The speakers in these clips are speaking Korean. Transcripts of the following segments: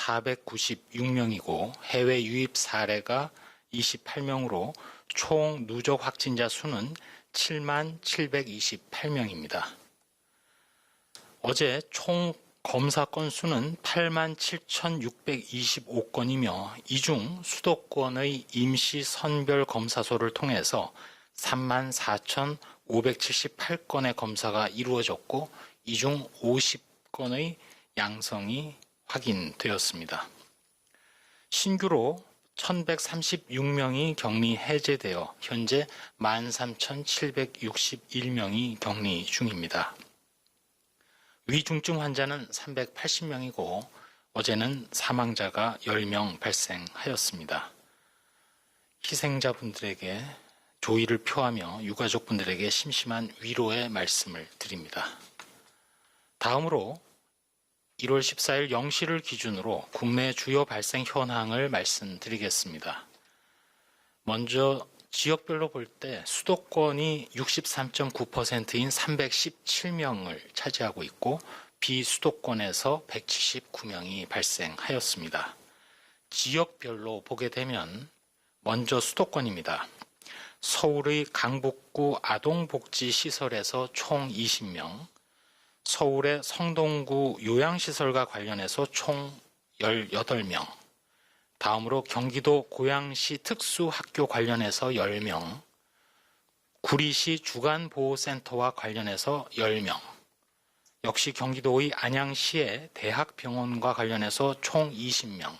496명이고 해외 유입 사례가 28명으로 총 누적 확진자 수는 7728명입니다. 어제 총 검사 건수는 87,625건이며 이 중 수도권의 임시 선별 검사소를 통해서 34,578건의 검사가 이루어졌고 이 중 50건의 양성이 확인되었습니다. 신규로 1,136명이 격리 해제되어 현재 13,761명이 격리 중입니다. 위중증 환자는 380명이고 어제는 사망자가 10명 발생하였습니다. 희생자분들에게 조의를 표하며 유가족분들에게 심심한 위로의 말씀을 드립니다. 다음으로 1월 14일 0시를 기준으로 국내 주요 발생 현황을 말씀드리겠습니다. 먼저 지역별로 볼 때 수도권이 63.9%인 317명을 차지하고 있고 비수도권에서 179명이 발생하였습니다. 지역별로 보게 되면 먼저 수도권입니다. 서울의 강북구 아동복지시설에서 총 20명, 서울의 성동구 요양시설과 관련해서 총 18명, 다음으로 경기도 고양시 특수학교 관련해서 10명, 구리시 주간보호센터와 관련해서 10명, 역시 경기도의 안양시의 대학병원과 관련해서 총 20명,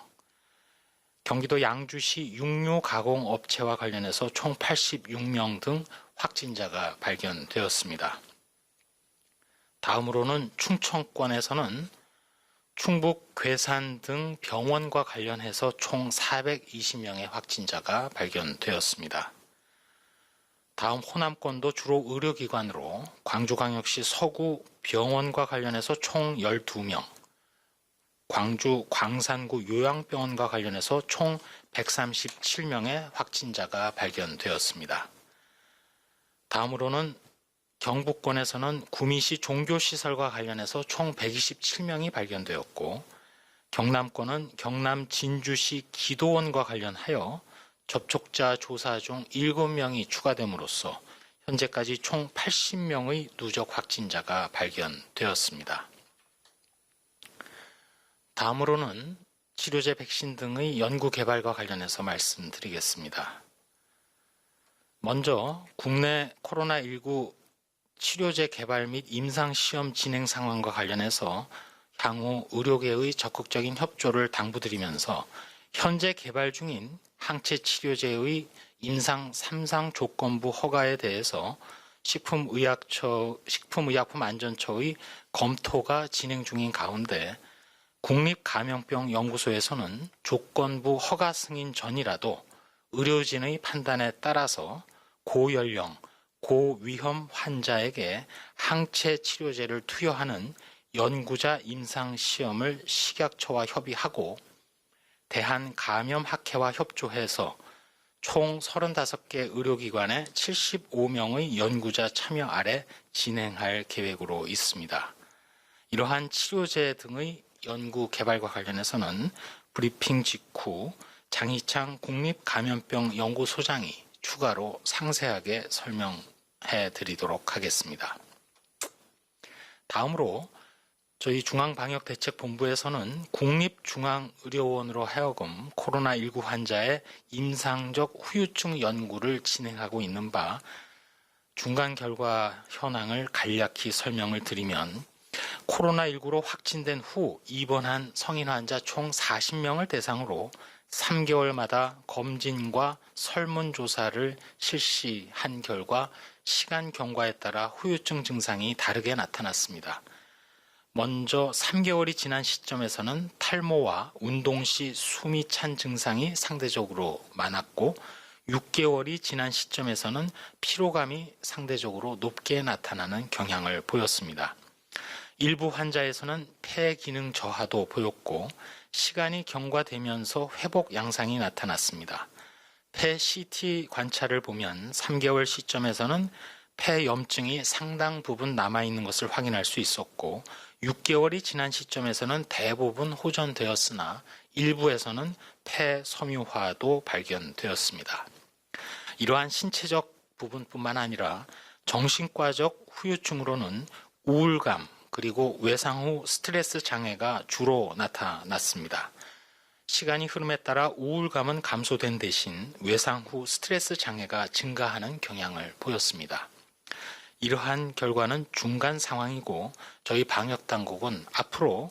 경기도 양주시 육류가공업체와 관련해서 총 86명 등 확진자가 발견되었습니다. 다음으로는 충청권에서는 충북 괴산 등 병원과 관련해서 총 420명의 확진자가 발견되었습니다. 다음 호남권도 주로 의료기관으로 광주광역시 서구 병원과 관련해서 총 12명, 광주 광산구 요양병원과 관련해서 총 137명의 확진자가 발견되었습니다. 다음으로는 경북권에서는 구미시 종교시설과 관련해서 총 127명이 발견되었고 경남권은 경남 진주시 기도원과 관련하여 접촉자 조사 중 7명이 추가됨으로써 현재까지 총 80명의 누적 확진자가 발견되었습니다. 다음으로는 치료제 백신 등의 연구 개발과 관련해서 말씀드리겠습니다. 먼저 국내 코로나19 치료제 개발 및 임상시험 진행 상황과 관련해서 향후 의료계의 적극적인 협조를 당부드리면서 현재 개발 중인 항체 치료제의 임상 3상 조건부 허가에 대해서 식품의약품안전처의 검토가 진행 중인 가운데 국립감염병연구소에서는 조건부 허가 승인 전이라도 의료진의 판단에 따라서 고연령, 고위험 환자에게 항체 치료제를 투여하는 연구자 임상시험을 식약처와 협의하고 대한감염학회와 협조해서 총 35개 의료기관의 75명의 연구자 참여 아래 진행할 계획으로 있습니다. 이러한 치료제 등의 연구 개발과 관련해서는 브리핑 직후 장희창 국립감염병연구소장이 추가로 상세하게 설명해 드리도록 하겠습니다. 다음으로 저희 중앙방역대책본부에서는 국립중앙의료원으로 하여금 코로나19 환자의 임상적 후유증 연구를 진행하고 있는 바 중간 결과 현황을 간략히 설명을 드리면 코로나19로 확진된 후 입원한 성인 환자 총 40명을 대상으로 3개월마다 검진과 설문조사를 실시한 결과 시간 경과에 따라 후유증 증상이 다르게 나타났습니다. 먼저 3개월이 지난 시점에서는 탈모와 운동 시 숨이 찬 증상이 상대적으로 많았고 6개월이 지난 시점에서는 피로감이 상대적으로 높게 나타나는 경향을 보였습니다. 일부 환자에서는 폐 기능 저하도 보였고 시간이 경과되면서 회복 양상이 나타났습니다. 폐 CT 관찰을 보면 3개월 시점에서는 폐 염증이 상당 부분 남아있는 것을 확인할 수 있었고 6개월이 지난 시점에서는 대부분 호전되었으나 일부에서는 폐섬유화도 발견되었습니다. 이러한 신체적 부분뿐만 아니라 정신과적 후유증으로는 우울감 그리고 외상 후 스트레스 장애가 주로 나타났습니다. 시간이 흐름에 따라 우울감은 감소된 대신 외상 후 스트레스 장애가 증가하는 경향을 보였습니다. 이러한 결과는 중간 상황이고 저희 방역당국은 앞으로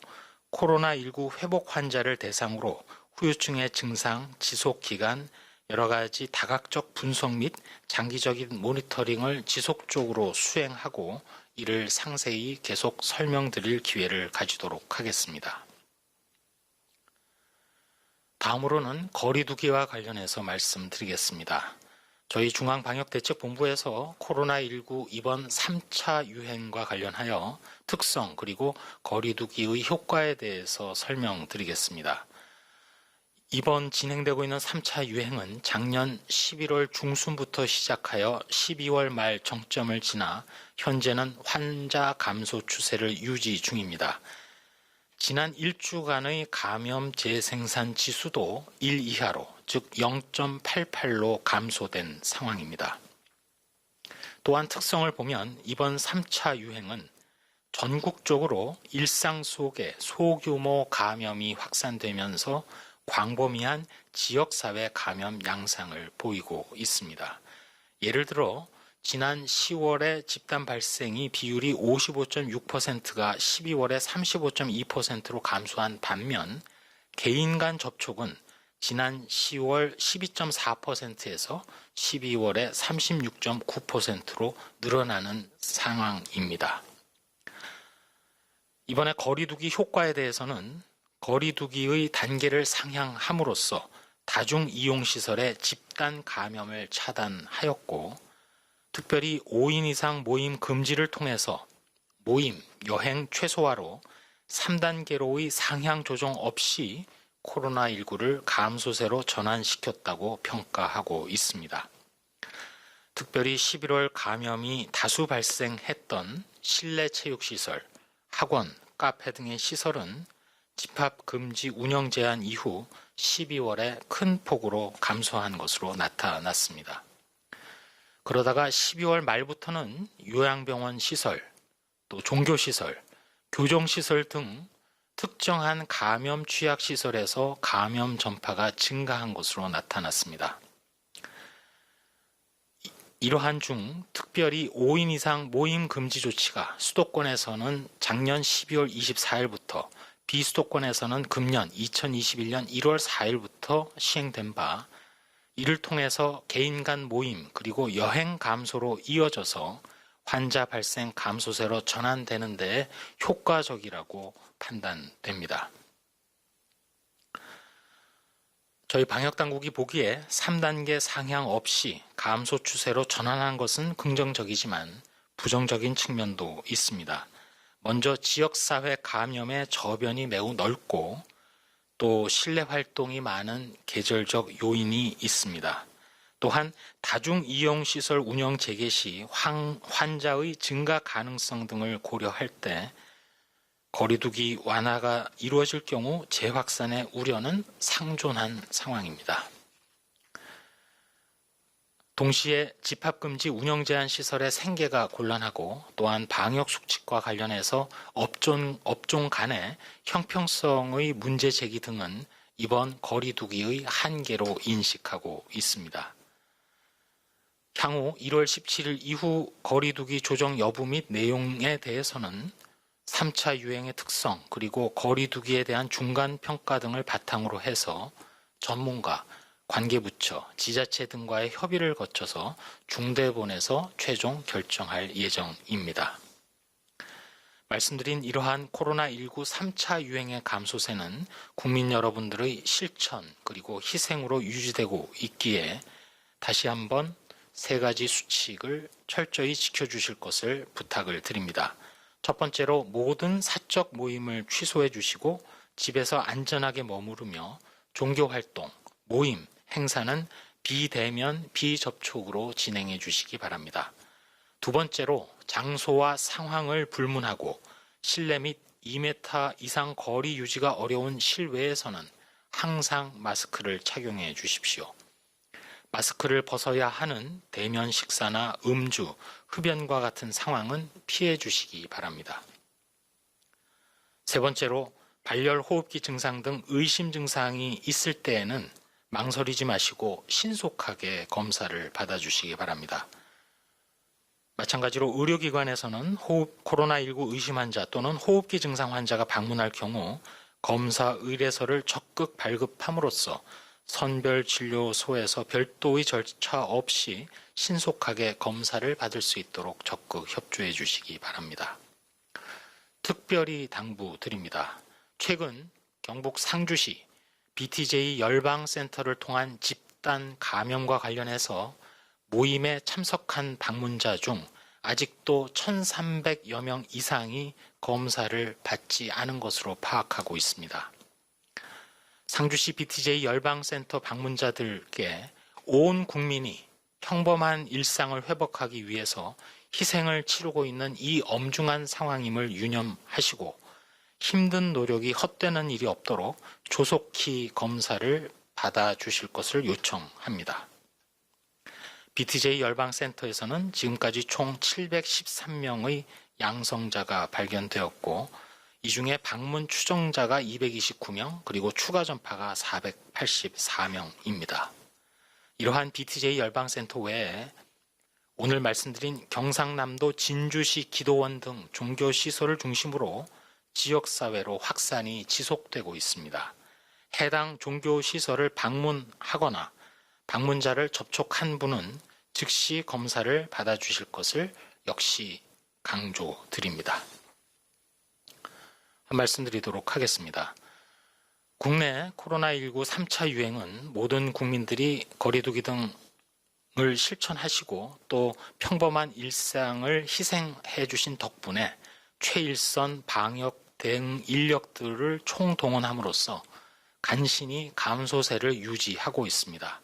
코로나19 회복 환자를 대상으로 후유증의 증상, 지속기간, 여러 가지 다각적 분석 및 장기적인 모니터링을 지속적으로 수행하고 이를 상세히 계속 설명드릴 기회를 가지도록 하겠습니다. 다음으로는 거리두기와 관련해서 말씀드리겠습니다. 저희 중앙방역대책본부에서 코로나19 이번 3차 유행과 관련하여 특성 그리고 거리두기의 효과에 대해서 설명드리겠습니다. 이번 진행되고 있는 3차 유행은 작년 11월 중순부터 시작하여 12월 말 정점을 지나 현재는 환자 감소 추세를 유지 중입니다. 지난 1주간의 감염 재생산 지수도 1 이하로 즉 0.88로 감소된 상황입니다. 또한 특성을 보면 이번 3차 유행은 전국적으로 일상 속에 소규모 감염이 확산되면서 광범위한 지역사회 감염 양상을 보이고 있습니다. 예를 들어 지난 10월에 집단 발생이 비율이 55.6%가 12월에 35.2%로 감소한 반면 개인 간 접촉은 지난 10월 12.4%에서 12월에 36.9%로 늘어나는 상황입니다. 이번에 거리두기 효과에 대해서는 거리두기의 단계를 상향함으로써 다중이용시설의 집단 감염을 차단하였고 특별히 5인 이상 모임 금지를 통해서 모임, 여행 최소화로 3단계로의 상향 조정 없이 코로나19를 감소세로 전환시켰다고 평가하고 있습니다. 특별히 11월 감염이 다수 발생했던 실내 체육시설, 학원, 카페 등의 시설은 집합금지 운영 제한 이후 12월에 큰 폭으로 감소한 것으로 나타났습니다. 그러다가 12월 말부터는 요양병원 시설, 또 종교시설, 교정시설 등 특정한 감염 취약시설에서 감염 전파가 증가한 것으로 나타났습니다. 이러한 중 특별히 5인 이상 모임 금지 조치가 수도권에서는 작년 12월 24일부터 비수도권에서는 금년 2021년 1월 4일부터 시행된 바 이를 통해서 개인 간 모임 그리고 여행 감소로 이어져서 환자 발생 감소세로 전환되는 데 효과적이라고 판단됩니다. 저희 방역당국이 보기에 3단계 상향 없이 감소 추세로 전환한 것은 긍정적이지만 부정적인 측면도 있습니다. 먼저 지역사회 감염의 저변이 매우 넓고 또 실내 활동이 많은 계절적 요인이 있습니다. 또한 다중이용시설 운영 재개 시 환자의 증가 가능성 등을 고려할 때 거리두기 완화가 이루어질 경우 재확산의 우려는 상존한 상황입니다. 동시에 집합금지 운영 제한 시설의 생계가 곤란하고 또한 방역 수칙과 관련해서 업종 간의 형평성의 문제 제기 등은 이번 거리두기의 한계로 인식하고 있습니다. 향후 1월 17일 이후 거리두기 조정 여부 및 내용에 대해서는 3차 유행의 특성 그리고 거리두기에 대한 중간 평가 등을 바탕으로 해서 전문가, 관계부처, 지자체 등과의 협의를 거쳐서 중대본에서 최종 결정할 예정입니다. 말씀드린 이러한 코로나19 3차 유행의 감소세는 국민 여러분들의 실천 그리고 희생으로 유지되고 있기에 다시 한번 3가지 수칙을 철저히 지켜주실 것을 부탁을 드립니다. 첫 번째로 모든 사적 모임을 취소해 주시고 집에서 안전하게 머무르며 종교활동, 모임, 행사는 비대면, 비접촉으로 진행해 주시기 바랍니다. 두 번째로 장소와 상황을 불문하고 실내 및 2m 이상 거리 유지가 어려운 실외에서는 항상 마스크를 착용해 주십시오. 마스크를 벗어야 하는 대면 식사나 음주, 흡연과 같은 상황은 피해 주시기 바랍니다. 세 번째로, 발열 호흡기 증상 등 의심 증상이 있을 때에는 망설이지 마시고 신속하게 검사를 받아주시기 바랍니다. 마찬가지로 의료기관에서는 코로나19 의심 환자 또는 호흡기 증상 환자가 방문할 경우 검사 의뢰서를 적극 발급함으로써 선별진료소에서 별도의 절차 없이 신속하게 검사를 받을 수 있도록 적극 협조해 주시기 바랍니다. 특별히 당부드립니다. 최근 경북 상주시 BTJ 열방센터를 통한 집단 감염과 관련해서 모임에 참석한 방문자 중 아직도 1,300여 명 이상이 검사를 받지 않은 것으로 파악하고 있습니다. 상주시 BTJ 열방센터 방문자들께 온 국민이 평범한 일상을 회복하기 위해서 희생을 치르고 있는 이 엄중한 상황임을 유념하시고 힘든 노력이 헛되는 일이 없도록 조속히 검사를 받아주실 것을 요청합니다. BTJ 열방센터에서는 지금까지 총 713명의 양성자가 발견되었고 이 중에 방문 추정자가 229명 그리고 추가 전파가 484명입니다. 이러한 BTJ 열방센터 외에 오늘 말씀드린 경상남도 진주시 기도원 등 종교시설을 중심으로 지역사회로 확산이 지속되고 있습니다. 해당 종교시설을 방문하거나 방문자를 접촉한 분은 즉시 검사를 받아주실 것을 역시 강조드립니다. 한 말씀 드리도록 하겠습니다. 국내 코로나19 3차 유행은 모든 국민들이 거리두기 등을 실천하시고 또 평범한 일상을 희생해 주신 덕분에 최일선 방역 대응 인력들을 총동원함으로써 간신히 감소세를 유지하고 있습니다.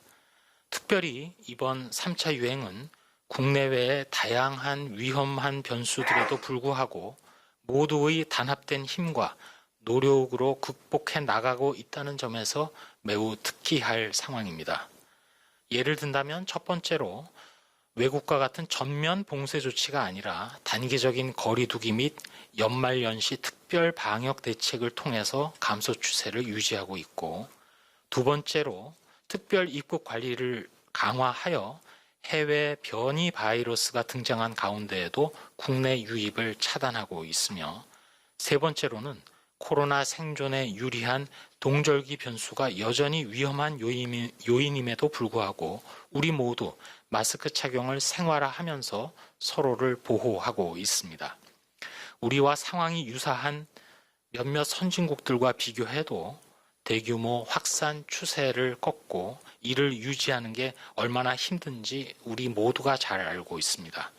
특별히 이번 3차 유행은 국내외의 다양한 위험한 변수들에도 불구하고 모두의 단합된 힘과 노력으로 극복해 나가고 있다는 점에서 매우 특기할 상황입니다. 예를 든다면 첫 번째로 외국과 같은 전면 봉쇄 조치가 아니라 단기적인 거리두기 및 연말연시 특별 방역 대책을 통해서 감소 추세를 유지하고 있고, 두 번째로 특별 입국 관리를 강화하여 해외 변이 바이러스가 등장한 가운데에도 국내 유입을 차단하고 있으며, 세 번째로는 코로나 생존에 유리한 동절기 변수가 여전히 위험한 요인임에도 불구하고 우리 모두 마스크 착용을 생활화하면서 서로를 보호하고 있습니다. 우리와 상황이 유사한 몇몇 선진국들과 비교해도 대규모 확산 추세를 꺾고 이를 유지하는 게 얼마나 힘든지 우리 모두가 잘 알고 있습니다.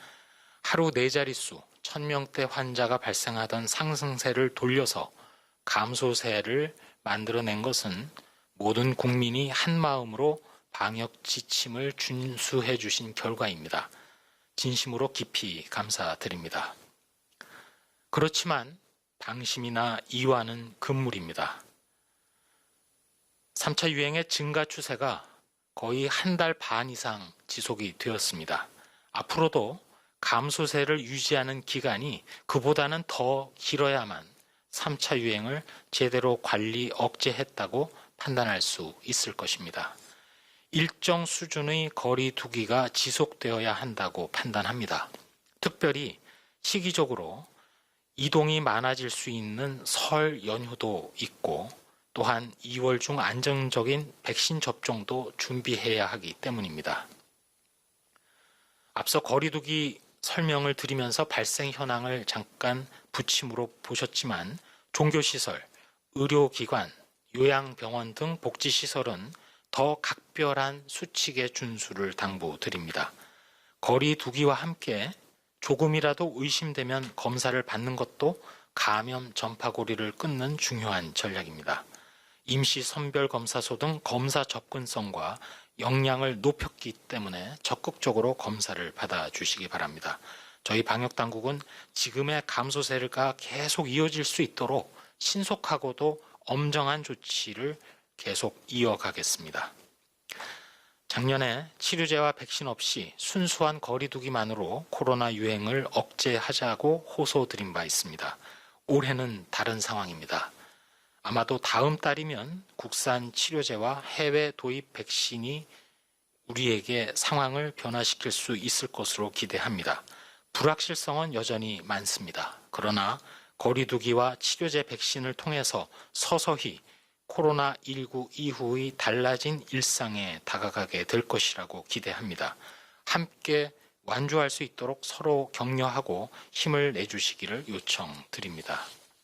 하루 4자릿수 1,000명대 환자가 발생하던 상승세를 돌려서 감소세를 만들어낸 것은 모든 국민이 한마음으로 방역 지침을 준수해 주신 결과입니다. 진심으로 깊이 감사드립니다. 그렇지만 방심이나 이완은 금물입니다. 3차 유행의 증가 추세가 거의 한 달 반 이상 지속이 되었습니다. 앞으로도 감소세를 유지하는 기간이 그보다는 더 길어야만 3차 유행을 제대로 관리 억제했다고 판단할 수 있을 것입니다. 일정 수준의 거리 두기가 지속되어야 한다고 판단합니다. 특별히 시기적으로 이동이 많아질 수 있는 설 연휴도 있고 또한 2월 중 안정적인 백신 접종도 준비해야 하기 때문입니다. 앞서 거리두기 설명을 드리면서 발생 현황을 잠깐 부침으로 보셨지만 종교시설, 의료기관, 요양병원 등 복지시설은 더 각별한 수칙의 준수를 당부드립니다. 거리두기와 함께 조금이라도 의심되면 검사를 받는 것도 감염 전파고리를 끊는 중요한 전략입니다. 임시선별검사소 등 검사 접근성과 역량을 높였기 때문에 적극적으로 검사를 받아주시기 바랍니다. 저희 방역당국은 지금의 감소세가 계속 이어질 수 있도록 신속하고도 엄정한 조치를 계속 이어가겠습니다. 작년에 치료제와 백신 없이 순수한 거리두기만으로 코로나 유행을 억제하자고 호소드린 바 있습니다. 올해는 다른 상황입니다. 아마도 다음 달이면 국산 치료제와 해외 도입 백신이 우리에게 상황을 변화시킬 수 있을 것으로 기대합니다. 불확실성은 여전히 많습니다. 그러나 거리두기와 치료제 백신을 통해서 서서히 코로나19 이후의 달라진 일상에 다가가게 될 것이라고 기대합니다. 함께 완주할 수 있도록 서로 격려하고 힘을 내주시기를 요청드립니다.